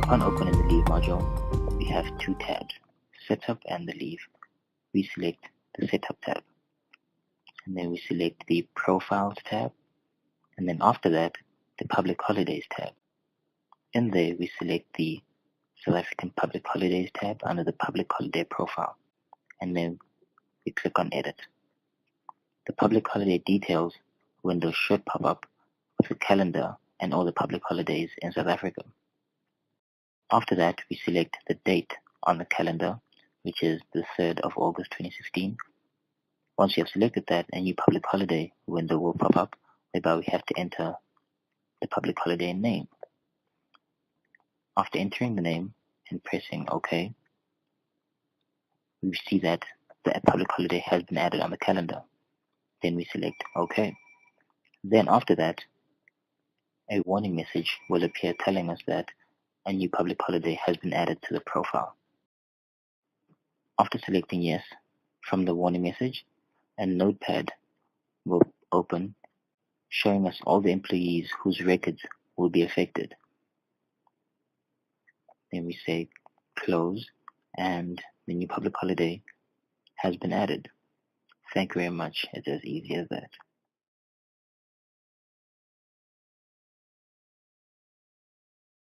Upon opening the Leave module, we have two tabs, Setup and the Leave. We select the Setup tab, and then we select the Profiles tab, and then after that, the Public Holidays tab. In there, we select the South African Public Holidays tab under the Public Holiday Profile, and then we click on Edit. The Public Holiday Details window should pop up with the calendar and all the public holidays in South Africa. After that, we select the date on the calendar, which is the 3rd of August 2016. Once you have selected that, a new public holiday window will pop up, whereby we have to enter the public holiday name. After entering the name and pressing OK, we see that the public holiday has been added on the calendar. Then we select OK. Then after that, a warning message will appear telling us that a new public holiday has been added to the profile. After selecting yes from the warning message, a notepad will open showing us all the employees whose records will be affected. Then we say close and the new public holiday has been added. Thank you very much. It's as easy as that.